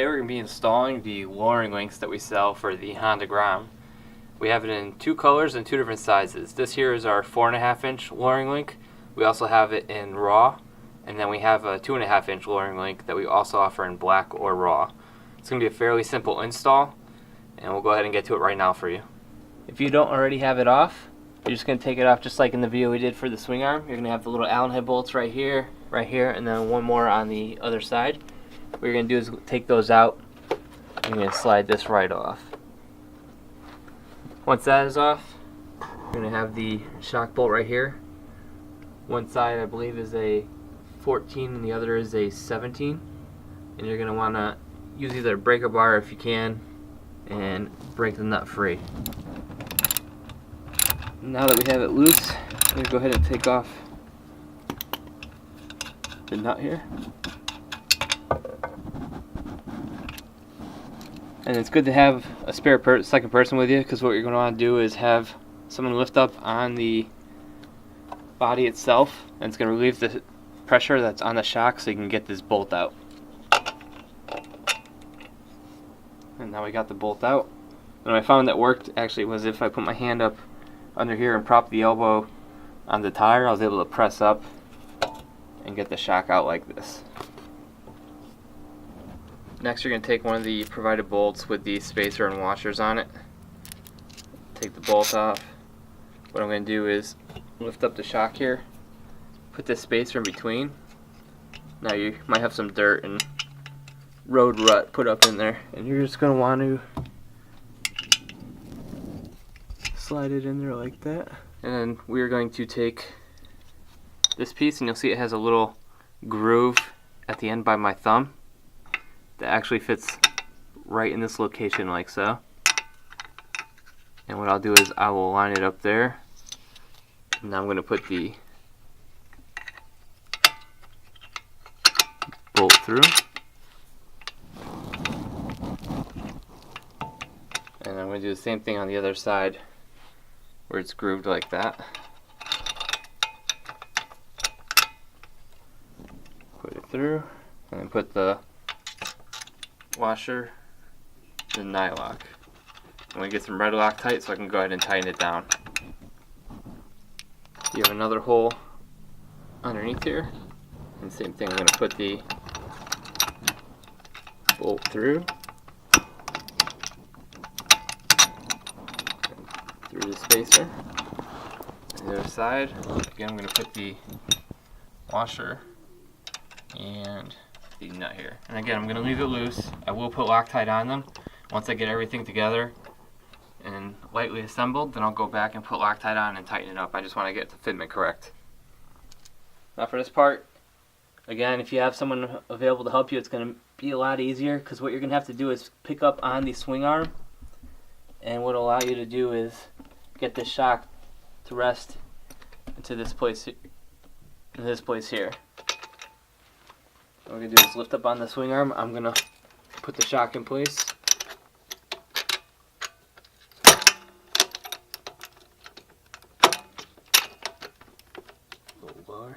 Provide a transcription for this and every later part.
Today we're going to be installing the lowering links that we sell for the Honda Grom. We have it in two colors and two different sizes. This here is our 4.5 inch lowering link. We also have it in raw, and then we have a 2.5 inch lowering link that we also offer in black or raw. It's going to be a fairly simple install, and we'll go ahead and get to it right now for you. If you don't already have it off, you're just going to take it off just like in the video we did for the swing arm. You're going to have the little Allen head bolts right here, and then one more on the other side. What you're going to do is take those out, and you're going to slide this right off. Once that is off, you're going to have the shock bolt right here. One side I believe is a 14 and the other is a 17. And you're going to want to use either a breaker bar if you can and break the nut free. Now that we have it loose, I'm going to go ahead and take off the nut here. And it's good to have a spare second person with you, because what you're going to want to do is have someone lift up on the body itself, and it's going to relieve the pressure that's on the shock so you can get this bolt out. And now we got the bolt out. And what I found that worked actually was if I put my hand up under here and prop the elbow on the tire, I was able to press up and get the shock out like this. Next, you're going to take one of the provided bolts with the spacer and washers on it. Take the bolt off. What I'm going to do is lift up the shock here, put this spacer in between. Now you might have some dirt and road rut put up in there, and you're just going to want to slide it in there like that. And then we're going to take this piece, and you'll see it has a little groove at the end by my thumb that actually fits right in this location like so. And what I'll do is I will line it up there, and now I'm going to put the bolt through, and I'm going to do the same thing on the other side where it's grooved like that. Put it through, and then put the washer, the nylock. I'm going to get some red loctite so I can go ahead and tighten it down. You have another hole underneath here, and same thing, I'm going to put the bolt through the spacer. On the other side, again, I'm going to put the washer and the nut here. And again, I'm going to leave it loose. I will put Loctite on them. Once I get everything together and lightly assembled, then I'll go back and put Loctite on and tighten it up. I just want to get the fitment correct. Now for this part, again, if you have someone available to help you, it's going to be a lot easier, because what you're going to have to do is pick up on the swing arm, and what will allow you to do is get this shock to rest into this place here. What we're going to do is lift up on the swing arm. I'm going to put the shock in place. A little lower.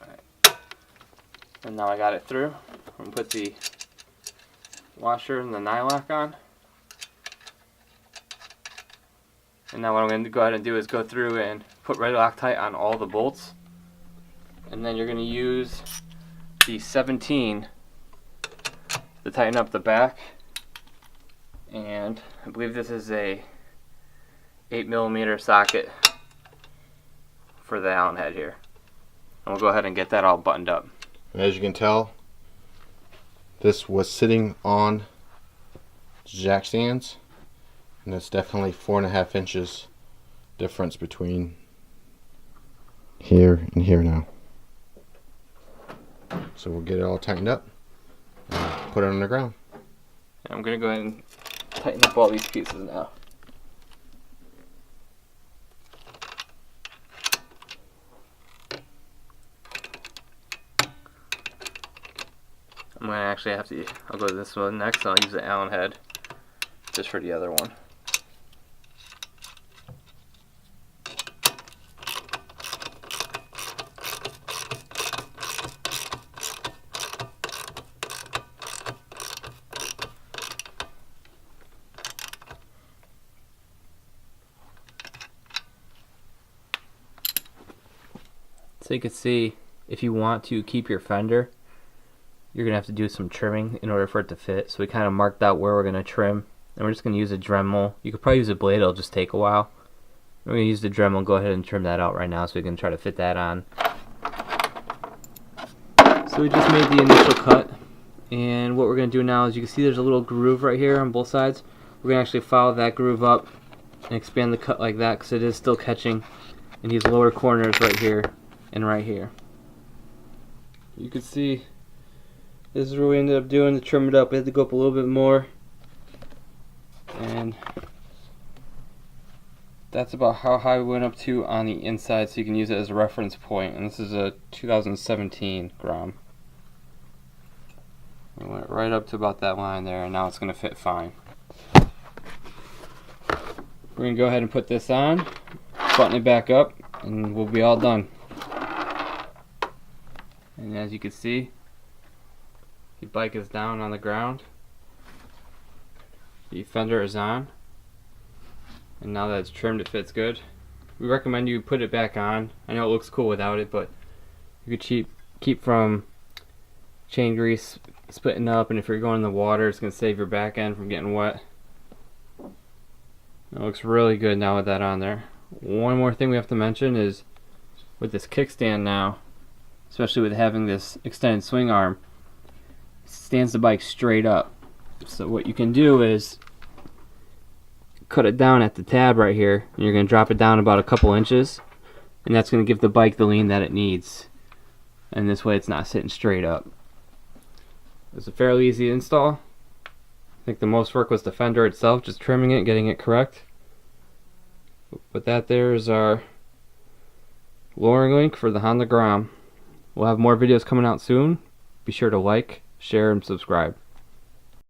Alright. And now I got it through. I'm going to put the washer and the nylock on. And now what I'm going to go ahead and do is go through and put red Loctite on all the bolts. And then you're going to use the 17 to tighten up the back. And I believe this is a 8mm socket for the Allen head here. And we'll go ahead and get that all buttoned up. And as you can tell, this was sitting on jack stands, and it's definitely 4.5 inches difference between here and here now. So we'll get it all tightened up and put it on the ground. I'm going to go ahead and tighten up all these pieces now. I'm going to actually have to, I'll go to this one next, and I'll use the Allen head just for the other one. So you can see, if you want to keep your fender, you're gonna have to do some trimming in order for it to fit. So we kind of marked out where we're gonna trim, and we're just gonna use a Dremel. You could probably use a blade, it'll just take a while. We're gonna use the Dremel and go ahead and trim that out right now so we can try to fit that on. So we just made the initial cut, and what we're gonna do now is, you can see there's a little groove right here on both sides. We're gonna actually follow that groove up and expand the cut like that, because it is still catching in these lower corners right here and right here. You can see this is what we ended up doing to trim it up. We had to go up a little bit more, and that's about how high we went up to on the inside, so you can use it as a reference point. And this is a 2017 Grom. We went right up to about that line there, and now it's going to fit fine. We're going to go ahead and put this on, button it back up, and we'll be all done. And as you can see, the bike is down on the ground, the fender is on, and now that it's trimmed, it fits good. We recommend you put it back on. I know it looks cool without it, but you could keep from chain grease splitting up, and if you're going in the water, it's going to save your back end from getting wet. It looks really good now with that on there. One more thing we have to mention is, with this kickstand now, especially with having this extended swing arm, it stands the bike straight up. So what you can do is cut it down at the tab right here, and you're going to drop it down about a couple inches, and that's going to give the bike the lean that it needs, and this way it's not sitting straight up. It's a fairly easy install. I think the most work was the fender itself, just trimming it, getting it correct. But that there is our lowering link for the Honda Grom. We'll have more videos coming out soon. Be sure to like, share, and subscribe.